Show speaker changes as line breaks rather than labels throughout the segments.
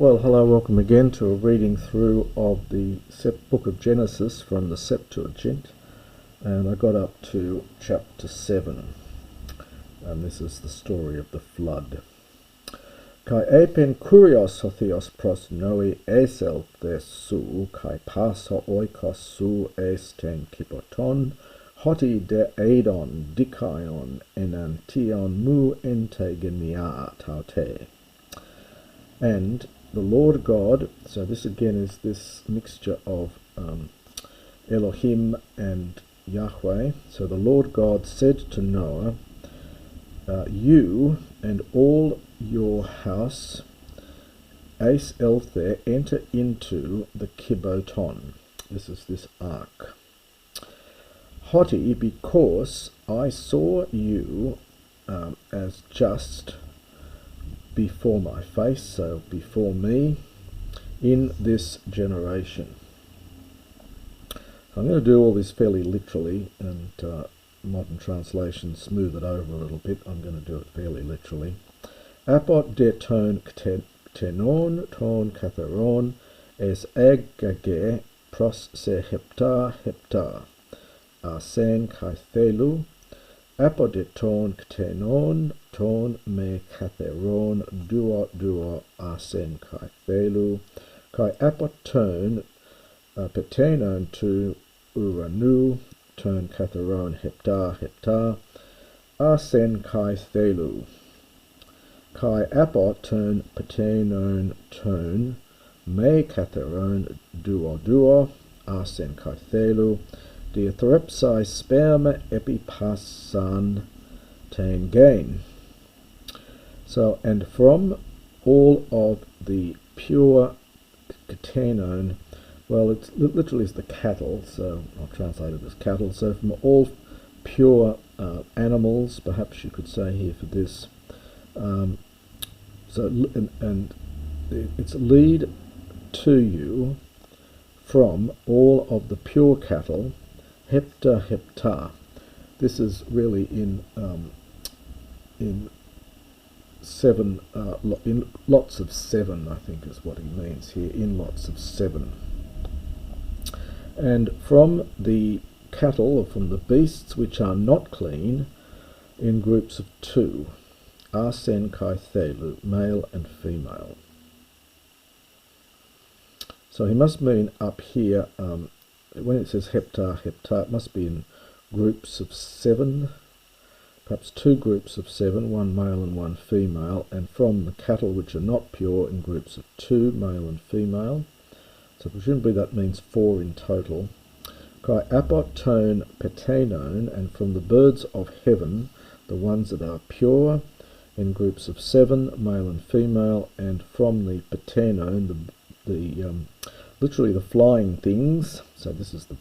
Well, hello, welcome again to a reading through of the book of Genesis from the Septuagint, and I got up to chapter 7, and this is the story of the flood. Kai epen kurios hothios pros noi esel thesu, kai pasa oikos su esten kipoton, hoti de edon dikaion enantion mu entegenia taute. And the Lord God, so this again is this mixture of Elohim and Yahweh. So the Lord God said to Noah, you and all your house, Ace Elther, enter into the Kiboton. This is this ark. Hoti, because I saw you as just before my face, so before me, in this generation. I'm going to do all this fairly literally, and modern translations smooth it over a little bit. I'm going to do it fairly literally. Apot de ton tenon ton katharon es agage pros se hepta asen kaithelu. Apodeton ktenon ton me katheron duo asen kai thelu kai apoton petenon tu uranu ton katheron hepta asen kai thelu kai apoton petenon ton me katheron duo asen kai thelu Diathrepsai sperma epipasan tangain. So, and from all of the pure ktenon, well, it literally is the cattle, so I'll translate it as cattle. So from all pure animals, perhaps you could say here for this. And it's lead to you from all of the pure cattle, hepta. This is really in seven, in lots of seven, I think is what he means here, in lots of seven. And from the cattle, or from the beasts which are not clean, in groups of two, arsen kai thelu, male and female. So he must mean up here, when it says hepta, it must be in groups of seven, perhaps two groups of seven, one male and one female, and from the cattle which are not pure in groups of two, male and female. So presumably that means four in total. Kai apoton petenon, and from the birds of heaven, the ones that are pure, in groups of seven, male and female, and from the petenon, literally the flying things. So this is the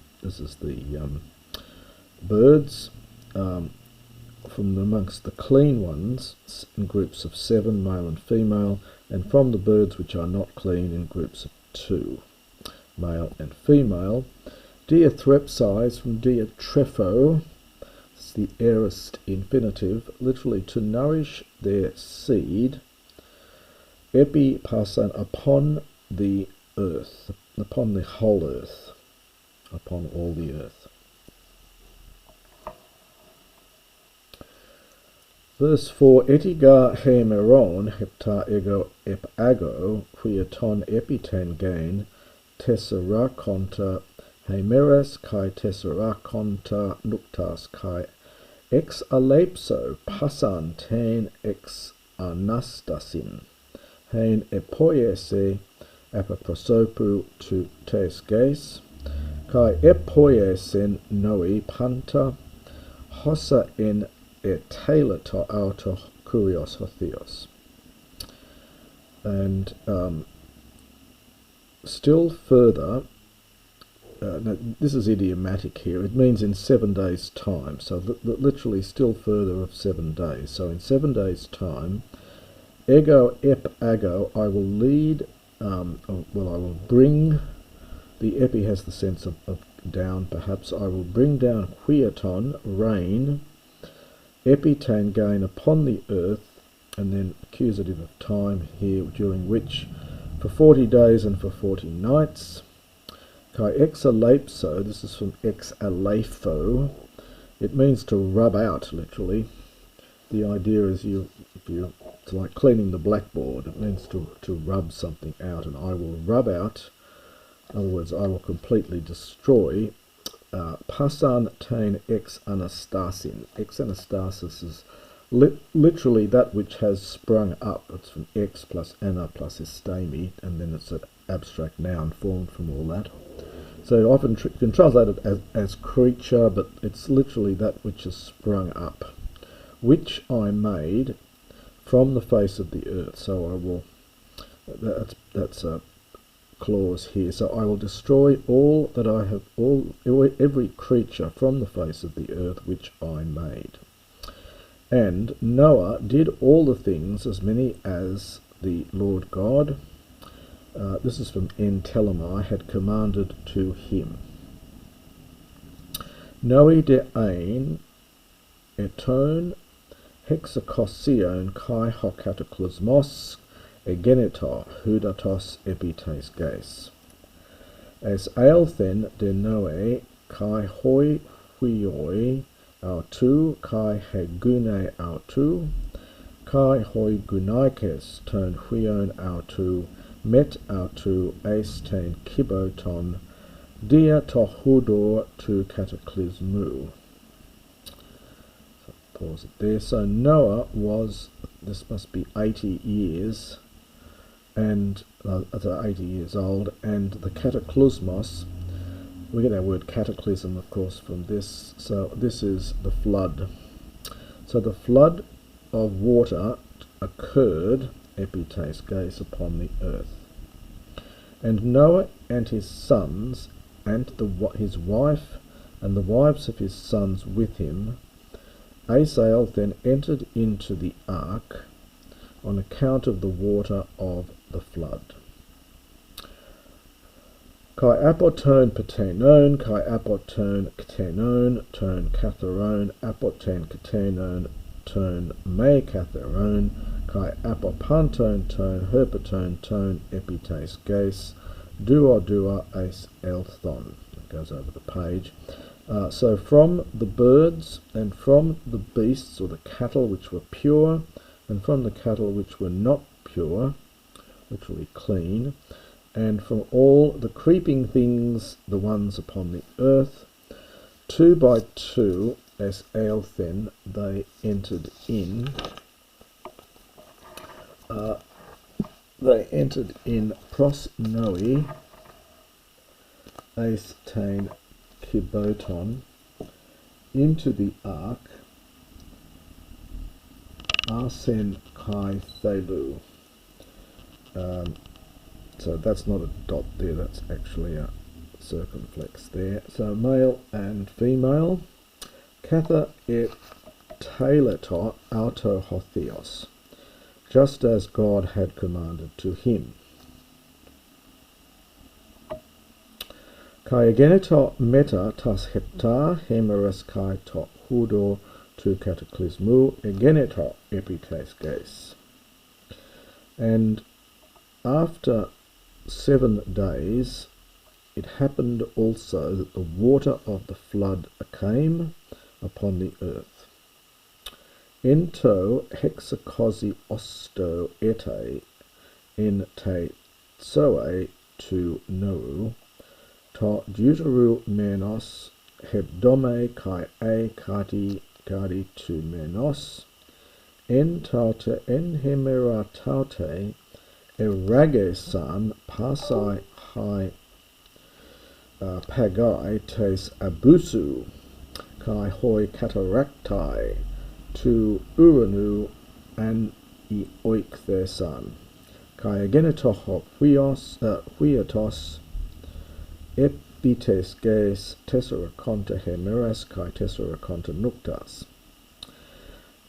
birds from amongst the clean ones in groups of seven, male and female, and from the birds which are not clean in groups of two, male and female. Diathrepsai from diatrepho, it's the aorist infinitive, literally to nourish their seed, epipasan, upon the earth, upon the whole earth, upon all the earth. Verse 4, etiga hemeron hepta ego epago quiaton epitengain tesseraconta hemeres kai tesseraconta nuptas kai ex alepso pasan ten ex anastasin hein epoiese apaprosopu tu tes ges, kai epoiesen noi panta, hossa en etelato auto kurios hothios. And still further, now this is idiomatic here, it means in 7 days' time, so literally still further of 7 days. So in 7 days' time, ego ep ago, I will lead, I will bring, the epi has the sense of down perhaps, I will bring down quiaton, rain, epitangain, upon the earth, and then accusative of time here, during which for 40 days and for 40 nights. Kai exalepso, this is from exalepho. It means to rub out, literally. The idea is it's like cleaning the blackboard. It means to rub something out, and I will rub out. In other words, I will completely destroy. Pasan tain ex anastasin. Ex anastasis is literally that which has sprung up. It's from ex plus ana plus estami, and then it's an abstract noun formed from all that. So often you can translate it as creature, but it's literally that which has sprung up, which I made from the face of the earth. So I will, that's a clause here. So I will destroy all that I have, every creature from the face of the earth which I made. And Noah did all the things, as many as the Lord God, this is from En Telemai, had commanded to him. Noe de ein eton hexakosion kai hokatoklismos egenetar hudatos epites geis. As eilthen de Noe kai hoi huioi autu kai hegune autu kai hoi gunaikes turn huion autu met autu eistain kiboton dia tohudor to cataclysmu. So pause it there. So Noah was, this must be 80 years, and 80 years old, and the cataclysmos, we get our word cataclysm, of course, from this. So this is the flood. So the flood of water occurred, epites geis, upon the earth. And Noah and his sons, and his wife, and the wives of his sons with him, Asael then entered into the ark on account of the water of the flood. Kai apoton patenon, kai apoton ktenon, turn katharon, apoten ktenon, turn me katharon, kai apopanton, turn herpaton, turn epites geis, dua ace elthon. It goes over the page. So from the birds and from the beasts or the cattle which were pure, and from the cattle which were not pure, literally clean, and from all the creeping things, the ones upon the earth, 2 by 2, as eilthen, they entered in. They entered in pros noi, eistain kiboton, into the ark, arsen kai thelu. So that's not a dot there, that's actually a circumflex there. So male and female. Katha e taileto auto hotheos, just as God had commanded to him. Kai ageneto meta tas hepta hemeres kai to hudo to cataclysmu ageneto epites geis. And after 7 days it happened also that the water of the flood came upon the earth. Ento hexacosi osto ete in te zoe to nou, ta deuteru menos hebdome kai e kati to menos, en taute en hemera taute eragesan pasai hai pagai tes abusu kai hoi cataractai to uranu an oik their son kai agenetoho huiatos epites geis tessera conta hemeras kai tessera conta nuktas.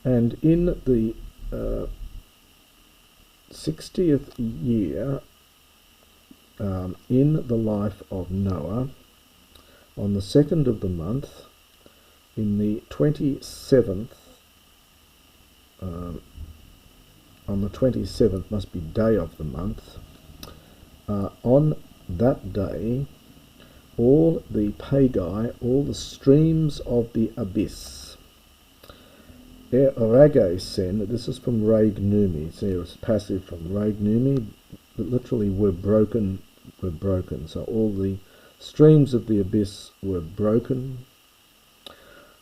And in the 60th year in the life of Noah, on the 2nd of the month, in the 27th, on the 27th must be day of the month, on that day, all the Pagi, all the streams of the abyss, Ragesen, this is from Ragnumi, so it's passive from Ragnumi, but literally were broken. So all the streams of the abyss were broken.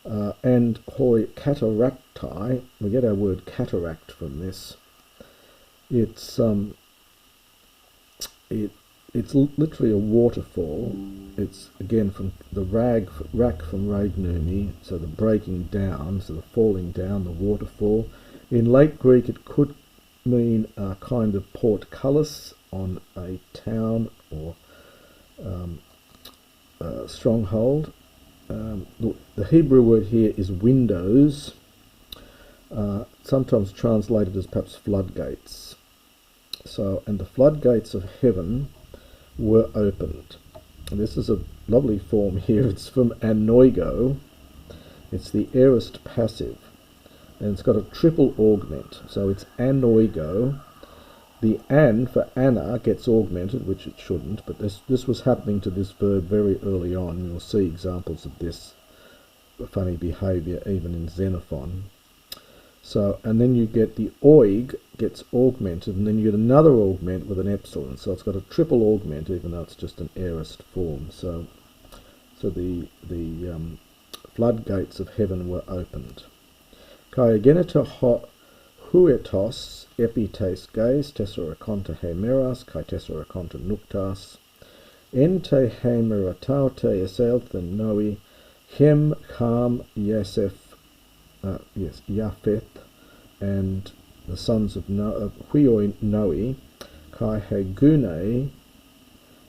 And hoi cataracti, we get our word cataract from this. It's it's literally a waterfall. It's again from the rack from Ragnumi, so the breaking down, so the falling down, the waterfall. In late Greek, it could mean a kind of portcullis on a town or stronghold. The Hebrew word here is windows, sometimes translated as perhaps floodgates. So, and the floodgates of heaven were opened. And this is a lovely form here. It's from anoigo. It's the aorist passive, and it's got a triple augment. So it's anoigo. The an for Anna gets augmented, which it shouldn't, but this was happening to this verb very early on. You'll see examples of this funny behaviour even in Xenophon. So, and then you get the oig gets augmented, and then you get another augment with an epsilon. So it's got a triple augment, even though it's just an aorist form. So the floodgates of heaven were opened. Kai agenita huetos epites gays tesseraconta hemeras kai tesseraconta nuptas ente hemerataute eselthen noi hem Ham Yasef Japheth and the sons of Huioi Noi kai hegune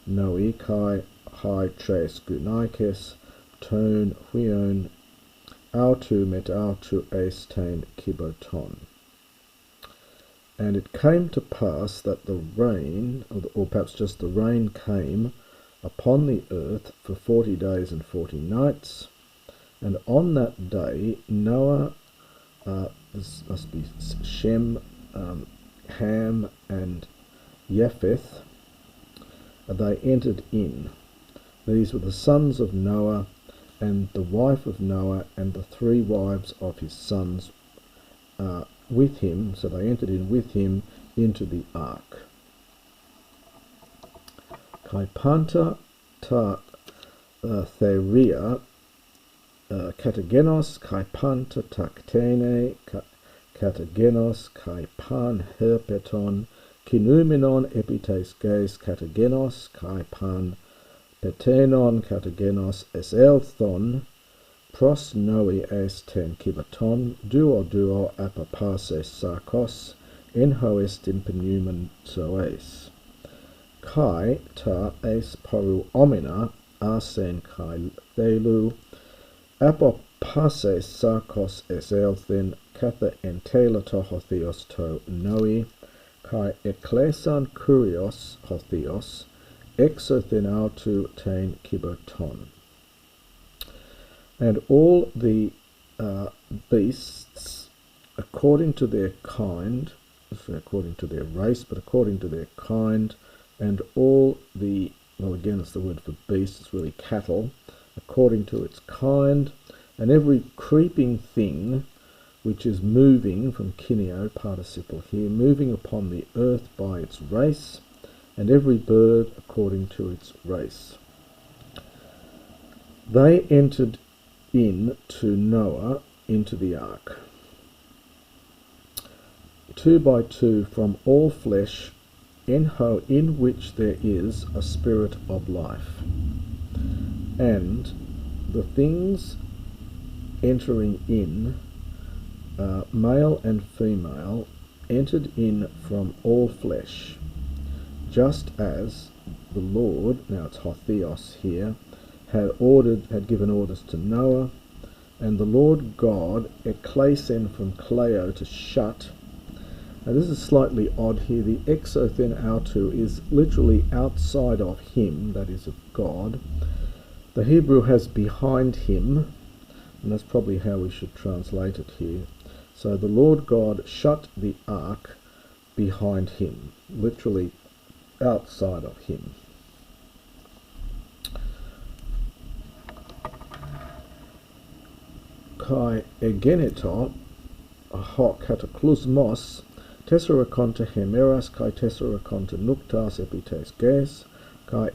Noi kai hai tres gunaikes ton huion autu met autu estain kiboton. And it came to pass that the rain, or perhaps just the rain, came upon the earth for 40 days and 40 nights. And on that day, Noah, this must be Shem, Ham, and Japheth, they entered in. These were the sons of Noah, and the wife of Noah, and the 3 wives of his sons with him. So they entered in with him into the ark. Kai panta ta theria katagenos kai panta taktene katagenos kai pan herpeton kinumenon epites geis katagenos kai pan petenon katagenos eselthon pros noi esten kibaton duo apapases sarkos en hoest impenumen soes kai ta es paru omina asen kai thelu apapases sarkos eselthin katha entelato hotheos to noi kai eklesan kurios hotheos exothin autu tain kiboton. And all the beasts, according to their kind, according to their race, but according to their kind, and all the, well again it's the word for beast, it's really cattle, according to its kind, and every creeping thing which is moving, from kineo, participle here, moving upon the earth by its race, and every bird according to its race. They entered in to Noah into the ark, 2 by 2 from all flesh, in which there is a spirit of life. And the things entering in, male and female, entered in from all flesh, just as the Lord, now it's Hotheos here, had given orders to Noah, and the Lord God ekleisen from Cleo to shut. Now this is slightly odd here. The exothen autu is literally outside of him, that is of God. The Hebrew has behind him, and that's probably how we should translate it here. So the Lord God shut the ark behind him, literally outside of him. Kai egeneto ho cataclysmos tesseraconta hemeras kai tesseraconta nuptas epites ges kai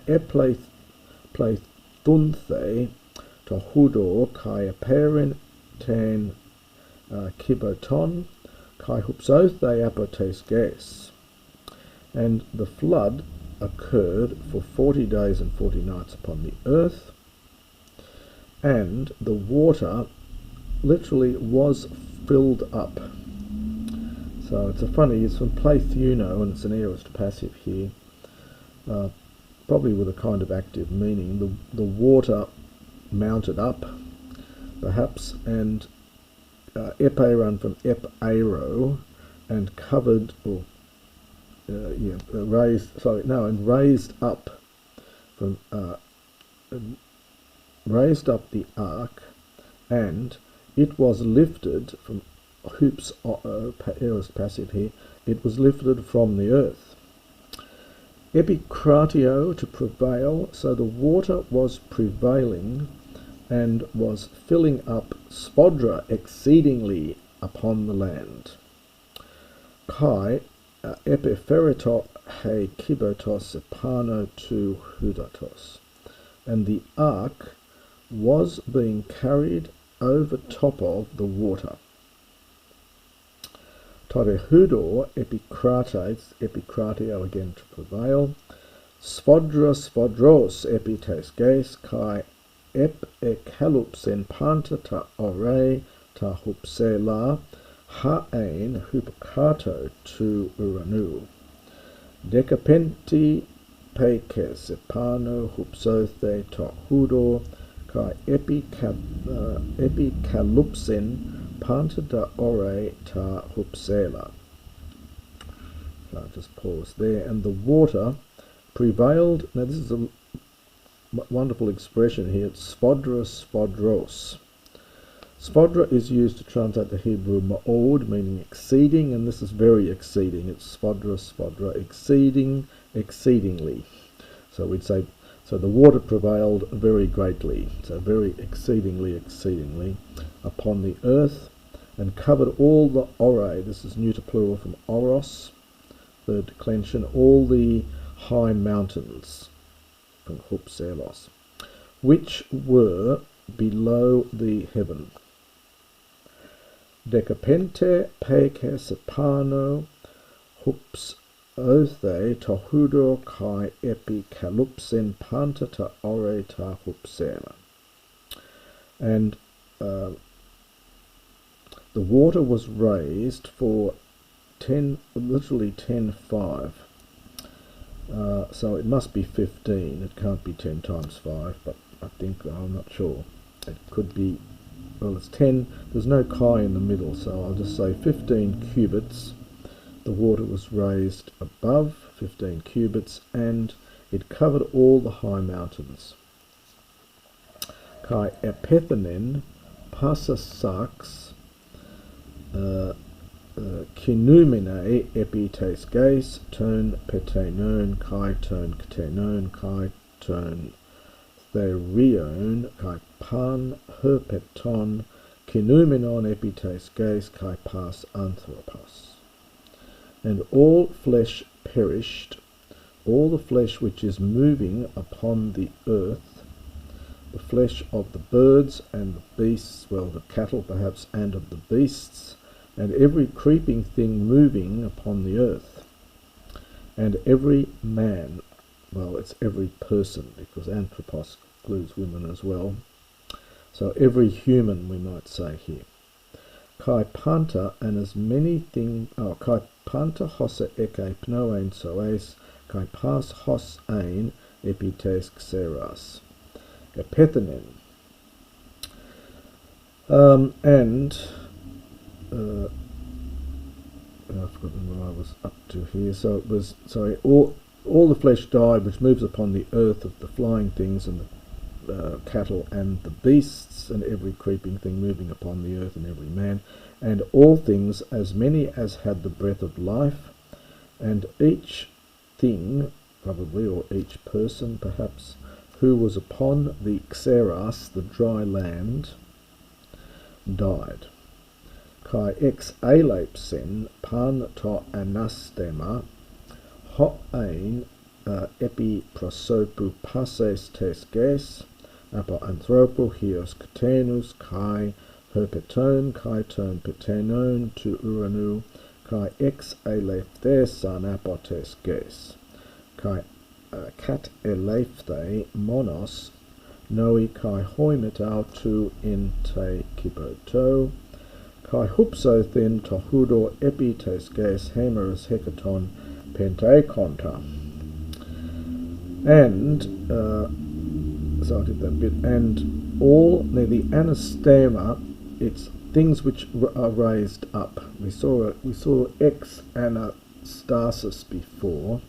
pleithunthe to hudo kai aperin ten kiboton kai hupsothe apotes ges. And the flood occurred for 40 days and 40 nights upon the earth, and the water literally was filled up. So it's it's from pleithuno, and it's an aorist passive here, probably with a kind of active meaning. The water mounted up, perhaps, and eperan from ep-aero, and covered, or raised up from raised up the ark, and it was lifted from hoops, aorist passive here, it was lifted from the earth. Epikratio, to prevail, so the water was prevailing and was filling up spodra, exceedingly, upon the land. Kai epipherito he kibotos epano tu hudatos, and the ark was being carried over top of the water. Torehudo epikrates, epikratio again to prevail, sphodra sphodros epites ges kai ep ekalupsen panta ta ore ta hupsela haein hupacato tu uranu. Decapenti pekes epano hupsothe ta hudo kai epikalupsen panta da ore ta hupsela. So I'll just pause there. And the water prevailed. Now this is a wonderful expression here. It's sphodra sphodros. Sphodra is used to translate the Hebrew ma'od, meaning exceeding, and this is very exceeding. It's sphodra sphodra, exceeding, exceedingly. So we'd say, so the water prevailed very greatly, so very exceedingly, exceedingly, upon the earth, and covered all the ore, this is neuter plural from oros, third declension, all the high mountains, from hupselos, which were below the heaven. Decapente pekes epano hups othe tohudo kai epikalupsen panta ta ore ta hupsela. And the water was raised for literally 10:5. So it must be 15. It can't be 10 times 5, but I think, I'm not sure. It could be, well, it's 10. There's no chi in the middle, so I'll just say 15 cubits. The water was raised above 15 cubits, and it covered all the high mountains. Kai epethenen passasax kinumene epites ges ton petenon kai ton ktenon kai ton therion kai pan herpeton kinumenon epites ges kai pas anthropos. And all flesh perished, all the flesh which is moving upon the earth, the flesh of the birds and the beasts, well, the cattle perhaps, and of the beasts, and every creeping thing moving upon the earth, and every man, well, it's every person, because anthropos includes women as well, so every human, we might say here. Kai panta, and as many things, kai panta hossa eke pnoein soes, kai pas hos ein epites xeras. Epethenen. I've forgotten where I was up to here. So it was, sorry, all the flesh died which moves upon the earth, of the flying things and the cattle and the beasts, and every creeping thing moving upon the earth, and every man, and all things, as many as had the breath of life, and each thing probably, or each person perhaps, who was upon the Xeras, the dry land, died. Kai ex alepsen pan to anastema ho ein epi prosopu passes tes ges apo anthropo hios catenus kai herpeton kai ton petenon tu uranu kai ex alephthesan apotes ges kai cat elephthei monos noi kai hoimetau tu in te kipoto kai hupsothin tohudo epites ges hemerus hecaton penteconta. And so I did that bit. And all the anastema, it's things which are raised up. We saw ex anastasis before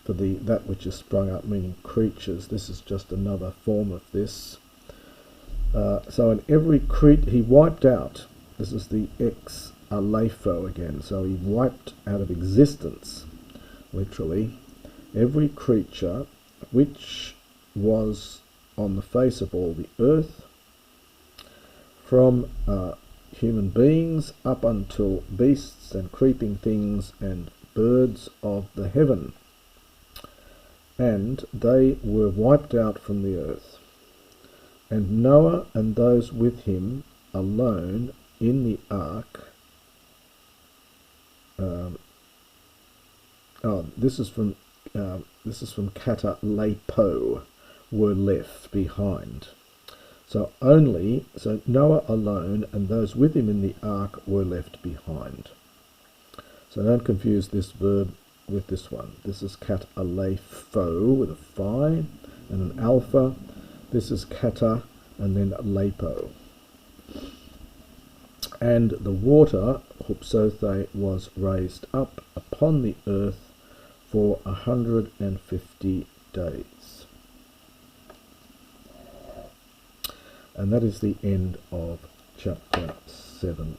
for that which is sprung up, meaning creatures. This is just another form of this. So in every he wiped out. This is the ex alepho again. So he wiped out of existence, literally, every creature which was on the face of all the earth, from human beings up until beasts and creeping things and birds of the heaven. And they were wiped out from the earth. And Noah and those with him alone in the ark. This is from Kata Lepo, were left behind. So Noah alone and those with him in the ark were left behind. So don't confuse this verb with this one. This is kat alepho with a phi and an alpha. This is kata and then lepo. And the water, hupsothe, was raised up upon the earth for 150 days. And that is the end of chapter 7.